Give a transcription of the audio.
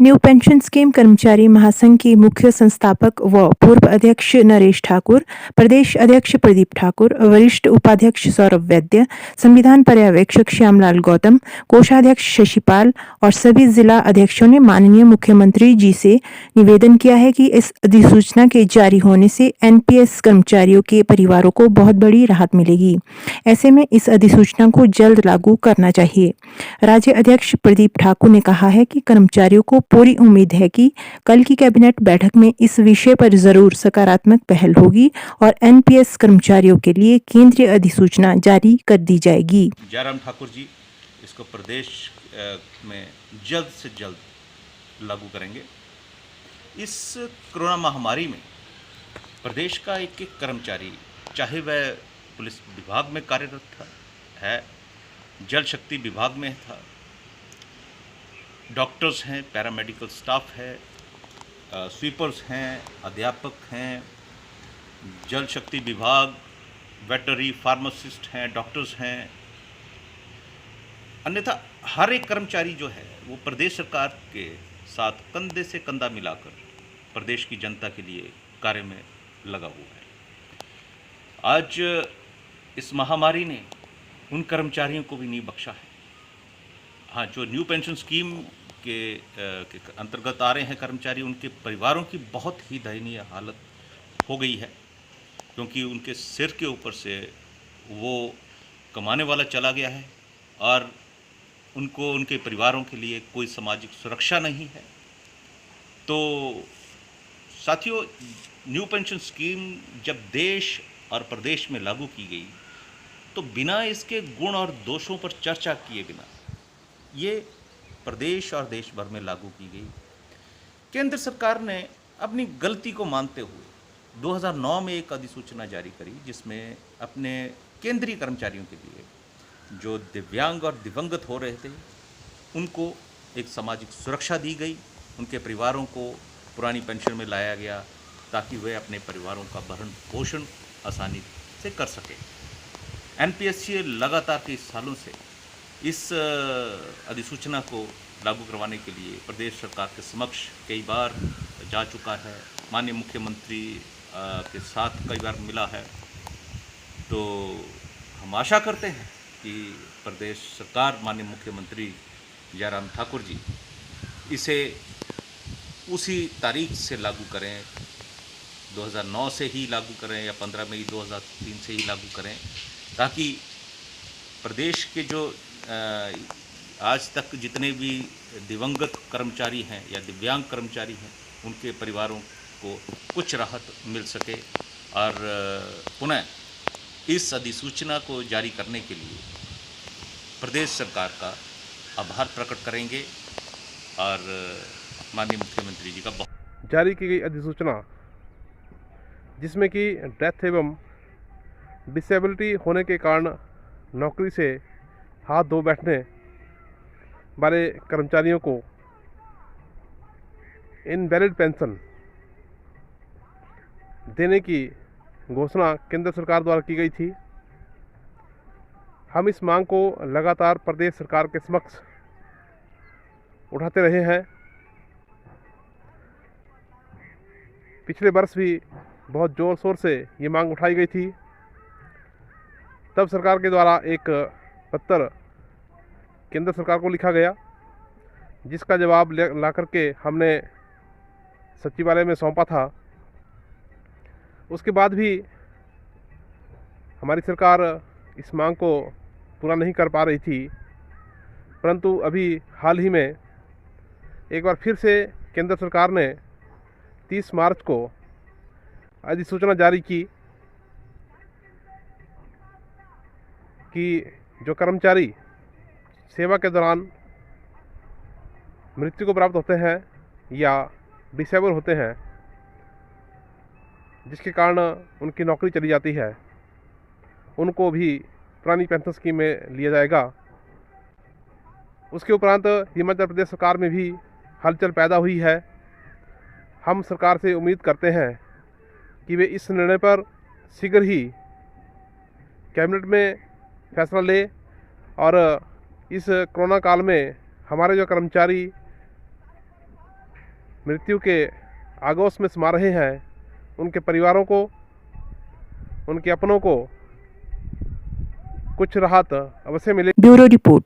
New pension scheme कर्मचारी महासंघ के मुख्य संस्थापक व पूर्व अध्यक्ष नरेश ठाकुर, प्रदेश अध्यक्ष प्रदीप ठाकुर, वरिष्ठ उपाध्यक्ष सौरभ वैद्य, संविधान पर्यवेक्षक श्यामलाल गौतम, कोषाध्यक्ष शशिपाल और सभी जिला अध्यक्षों ने माननीय मुख्यमंत्री जी से निवेदन किया है कि इस अधिसूचना के जारी होने से एनपीएस कर्मचारियों के परिवारों को बहुत बड़ी राहत मिलेगी। ऐसे में इस अधिसूचना को जल्द लागू करना चाहिए। राज्य अध्यक्ष प्रदीप ठाकुर ने कहा है कि कर्मचारियों को पूरी उम्मीद है कि कल की कैबिनेट बैठक में इस विषय पर जरूर सकारात्मक पहल होगी और एनपीएस कर्मचारियों के लिए केंद्रीय अधिसूचना जारी कर दी जाएगी। जयराम ठाकुर जी इसको प्रदेश में जल्द से जल्द लागू करेंगे। इस कोरोना महामारी में प्रदेश का एक एक कर्मचारी, चाहे वह पुलिस विभाग में कार्यरत है, जल शक्ति विभाग में था, डॉक्टर्स हैं, पैरामेडिकल स्टाफ है, स्वीपर्स हैं, अध्यापक हैं, जल शक्ति विभाग, वेटनरी फार्मासिस्ट हैं, डॉक्टर्स हैं, अन्यथा हर एक कर्मचारी जो है वो प्रदेश सरकार के साथ कंधे से कंधा मिलाकर प्रदेश की जनता के लिए कार्य में लगा हुआ है। आज इस महामारी ने उन कर्मचारियों को भी नहीं बख्शा है। हाँ, जो न्यू पेंशन स्कीम के अंतर्गत आ रहे हैं कर्मचारी, उनके परिवारों की बहुत ही दयनीय हालत हो गई है, क्योंकि उनके सिर के ऊपर से वो कमाने वाला चला गया है और उनको, उनके परिवारों के लिए कोई सामाजिक सुरक्षा नहीं है। तो साथियों, न्यू पेंशन स्कीम जब देश और प्रदेश में लागू की गई तो बिना इसके गुण और दोषों पर चर्चा किए बिना ये प्रदेश और देश भर में लागू की गई। केंद्र सरकार ने अपनी गलती को मानते हुए 2009 में एक अधिसूचना जारी करी, जिसमें अपने केंद्रीय कर्मचारियों के लिए जो दिव्यांग और दिवंगत हो रहे थे उनको एक सामाजिक सुरक्षा दी गई। उनके परिवारों को पुरानी पेंशन में लाया गया ताकि वे अपने परिवारों का भरण पोषण आसानी से कर सकें। एनपीएससी लगातार कई सालों से इस अधिसूचना को लागू करवाने के लिए प्रदेश सरकार के समक्ष कई बार जा चुका है, माननीय मुख्यमंत्री के साथ कई बार मिला है। तो हम आशा करते हैं कि प्रदेश सरकार, माननीय मुख्यमंत्री जयराम ठाकुर जी इसे उसी तारीख से लागू करें, 2009 से ही लागू करें या 15 मई 2003 से ही लागू करें, ताकि प्रदेश के जो आज तक जितने भी दिवंगत कर्मचारी हैं या दिव्यांग कर्मचारी हैं उनके परिवारों को कुछ राहत मिल सके। और पुनः इस अधिसूचना को जारी करने के लिए प्रदेश सरकार का आभार प्रकट करेंगे और माननीय मुख्यमंत्री जी का बहुत। जारी की गई अधिसूचना जिसमें कि डेथ एवं डिसेबिलिटी होने के कारण नौकरी से हाथ धो बैठने वाले कर्मचारियों को इनवैलिड पेंशन देने की घोषणा केंद्र सरकार द्वारा की गई थी। हम इस मांग को लगातार प्रदेश सरकार के समक्ष उठाते रहे हैं। पिछले वर्ष भी बहुत जोर शोर से ये मांग उठाई गई थी। तब सरकार के द्वारा एक पत्र केंद्र सरकार को लिखा गया, जिसका जवाब ला करके हमने सचिवालय में सौंपा था। उसके बाद भी हमारी सरकार इस मांग को पूरा नहीं कर पा रही थी, परंतु अभी हाल ही में एक बार फिर से केंद्र सरकार ने 30 मार्च को अधिसूचना जारी की कि जो कर्मचारी सेवा के दौरान मृत्यु को प्राप्त होते हैं या डिसेबल होते हैं, जिसके कारण उनकी नौकरी चली जाती है, उनको भी पुरानी पेंशन स्कीम में लिया जाएगा। उसके उपरांत हिमाचल प्रदेश सरकार में भी हलचल पैदा हुई है। हम सरकार से उम्मीद करते हैं कि वे इस निर्णय पर शीघ्र ही कैबिनेट में फैसला ले और इस कोरोना काल में हमारे जो कर्मचारी मृत्यु के आगोश में समा रहे हैं उनके परिवारों को, उनके अपनों को कुछ राहत अवश्य मिले। Bureau report.